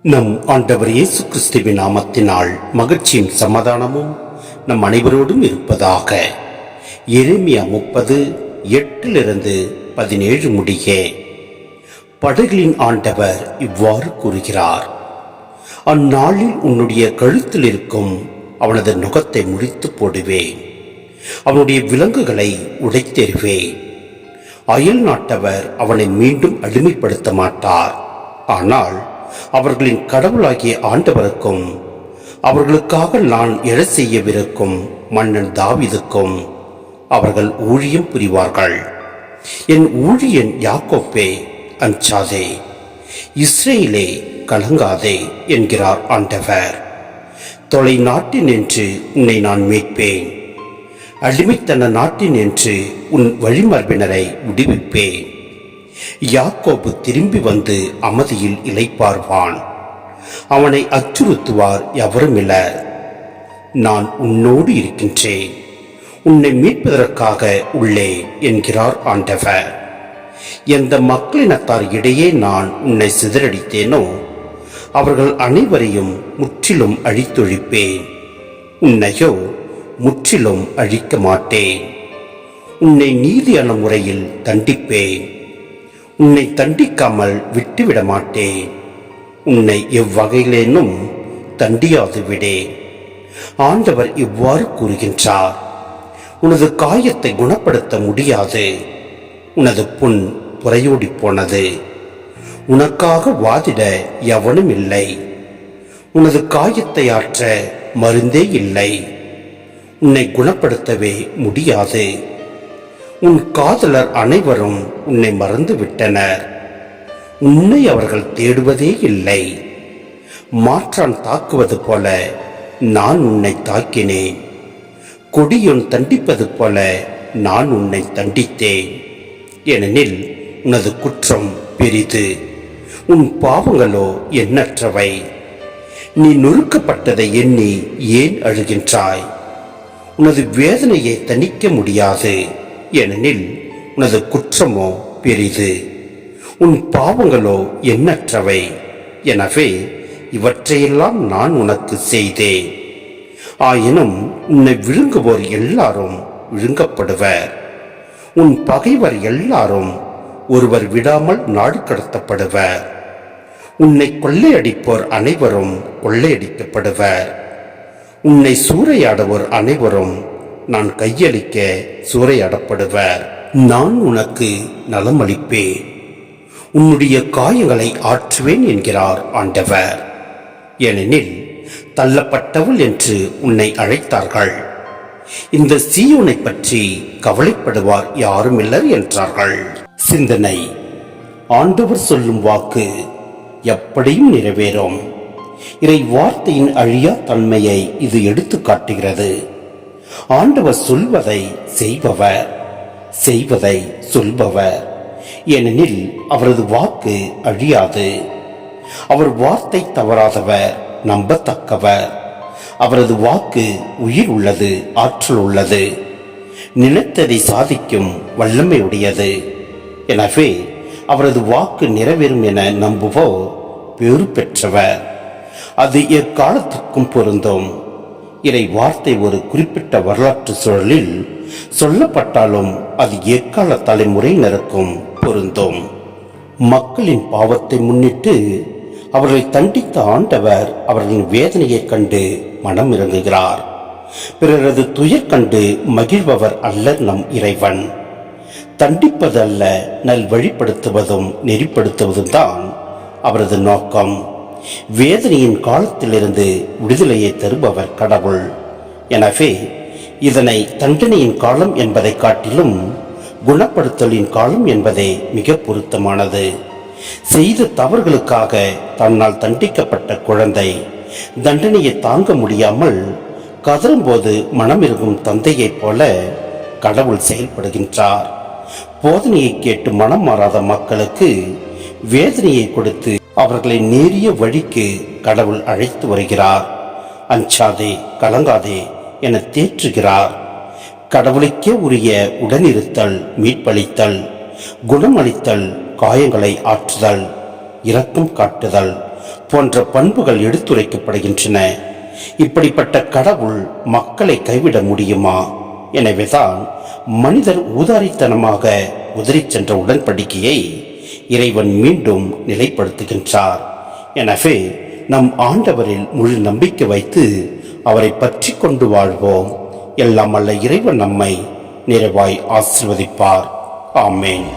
நம் ஆண்டவர் இயேசு கிறிஸ்துவின் நாமத்தினால் மகிழ்ச்சியும் சமாதானமும் நம் அனைவரோடும் இருப்பதாக. எரேமியா 30:8-17 முடிய படைகளின் ஆண்டவர் இவ்வாறு கூறுகிறார்: அந்நாளில் உன்னுடைய கழுத்தில் இருக்கும் அவனது நுகத்தை முறித்து போடுவேன், அவனுடைய விலங்குகளை உடைத்தெறிவேன். அயல் நாட்டவர் அவனை மீண்டும் அடிமைப்படுத்த மாட்டார். ஆனால் அவர்களின் கடவுளாகிய ஆண்டவருக்கும் அவர்களுக்காக நான் எழச் செய்யவிருக்கும் மன்னன் தாவீதுக்கும் அவர்கள் ஊழியம் புரிவார்கள். என் ஊழியன் யாக்கோப்பே, அஞ்சாதே, இஸ்ரேலே, கலங்காதே என்கிறார் ஆண்டவர். தொலை நாட்டினின்று உன்னை நான் மீட்பேன், அடிமைத்தன நாட்டினின்று உன் வழிமரபினரை விடுவிப்பேன். யாக்கோபு திரும்பி வந்து அமைதியில் இளைப்பார்வான், அவனை அச்சுறுத்துவார் எவருமில்லர். நான் உன்னோடு இருக்கின்றேன், உன்னை மீட்பதற்காக உள்ளே என்கிறார் ஆண்டவர். எந்த மக்களினத்தார் இடையே நான் உன்னை சிதறடித்தேனோ அவர்கள் அனைவரையும் முற்றிலும் அழித்தொழிப்பேன். உன்னையோ முற்றிலும் அழிக்க மாட்டேன். உன்னை நீதியான முறையில் தண்டிப்பேன், உன்னை தண்டிக்காமல் விட்டுவிட மாட்டேன். உன்னை எவ்வகையிலேனும் தண்டியாது விடேன். ஆண்டவர் இவ்வாறு கூறுகின்றார்: உனது காயத்தை குணப்படுத்த முடியாது, உனது புண் புறையோடி போனது, உனக்காக வாதிட எவனும் இல்லை, உனது காயத்தை ஆற்ற மருந்தே இல்லை, உன்னை குணப்படுத்தவே முடியாது. உன் காதலர் அனைவரும் உன்னை மறந்து விட்டனர், உன்னை அவர்கள் தேடுவதே இல்லை. மாற்றான் தாக்குவது போல நான் உன்னை தாக்கினேன், கொடியொன் தண்டிப்பது போல நான் உன்னை தண்டித்தேன். ஏனெனில் உனது குற்றம் பெரிது, உன் பாவங்களோ எண்ணற்றவை. நீ நொறுக்கப்பட்டதை எண்ணி ஏன் அழுகின்றாய்? உனது வேதனையை தணிக்க முடியாது, ஏனெனில் உனது குற்றமோ பெரிது, உன் பாவங்களோ எண்ணற்றவை. எனவே இவற்றையெல்லாம் நான் உனக்கு செய்தேன். ஆயினும் உன்னை விழுங்குவோர் எல்லாரும் விழுங்கப்படுவர், உன் பகைவர் எல்லாரும் ஒருவர் விடாமல் நாடு கடத்தப்படுவர். உன்னை கொள்ளையடிப்போர் அனைவரும் கொள்ளையடிக்கப்படுவர், உன்னை சூறையாடுவோர் அனைவரும் நான் கையளிக்க சூறையாடப்படுவர். நான் உனக்கு நலமளிப்பேன், உன்னுடைய காயங்களை ஆற்றுவேன் என்கிறார் ஆண்டவர். ஏனெனில் தள்ளப்பட்டவள் என்று உன்னை அழைத்தார்கள், இந்த சீயோனை பற்றி கவலைப்படுவார் யாரும் இல்லர் என்றார்கள். சிந்தனை: ஆண்டவர் சொல்லும் வாக்கு எப்படியும் நிறைவேறும். இறை வார்த்தையின் அழியா தன்மையை இது எடுத்து காட்டுகிறது. ஆண்டவர் சொல்வதை செய்பவர், செய்வதை சொல்பவர். ஏனெனில் அவரது வாக்கு அழியாது. அவர் வார்த்தை தவறாதவர், நம்பத்தக்கவர். அவரது வாக்கு உயிர் உள்ளது, ஆற்றல் உள்ளது, நினைத்ததை சாதிக்கும் வல்லமை உடையது. எனவே அவரது வாக்கு நிறைவேறும் என நம்புவோர் பேறு பெற்றவர். அது எக்காலத்திற்கும் பொருந்தும். இறை வார்த்தை ஒரு குறிப்பிட்ட வரலாற்று சூழலில் சொல்லப்பட்டாலும் அது எக்கால தலைமுறையினருக்கும் பொருந்தும். மக்களின் பாவத்தை முன்னிட்டு அவர்களை தண்டித்த ஆண்டவர் அவர்களின் வேதனையை கண்டு மனம் இறங்குகிறார். பிறரது துயர் கண்டு மகிழ்பவர் அல்ல நம் இறைவன். தண்டிப்பது அல்ல, நல் வழிப்படுத்துவதும் நெறிப்படுத்துவதும் தான் அவரது நோக்கம். வேதனையின் காலத்திலிருந்து விடுதலையை தருபவர் கடவுள். எனவே இதனை தண்டனையின் காலம் என்பதை காட்டிலும் குணப்படுத்தலின் காலம் என்பதே மிக பொருத்தமானது. செய்த தவறுகளுக்காக தன்னால் தண்டிக்கப்பட்ட குழந்தை தண்டனையை தாங்க முடியாமல் கதறும்போது மனமிருக்கும் தந்தையைப் போல கடவுள் செயல்படுகின்றார். போதனையை கேட்டு மனம் மாறாத மக்களுக்கு வேதனையை கொடுத்து அவர்களை நேரிய வழிக்கு கடவுள் அழைத்து வருகிறார். அஞ்சாதே, கலங்காதே என தேற்றுகிறார். கடவுளுக்கே உரிய உடனிருத்தல், மீட்பளித்தல், குணமளித்தல், காயங்களை ஆற்றுதல், இரக்கம் காட்டுதல், போன்ற பண்புகள் எடுத்துரைக்கப்படுகின்றன. இப்படிப்பட்ட கடவுள் மக்களை கைவிட முடியுமா? எனவேதான் மனிதர் ஊதாரித்தனமாக உதறிச் சென்ற உடன்படிக்கையை இறைவன் மீண்டும் நிலைப்படுத்துகின்றார். எனவே நம் ஆண்டவரில் முழு நம்பிக்கை வைத்து அவரை பற்றி கொண்டு வாழ்வோம். எல்லாம் அல்ல இறைவன் நம்மை நிறைவாய் ஆசீர்வதிப்பார். ஆமேன்.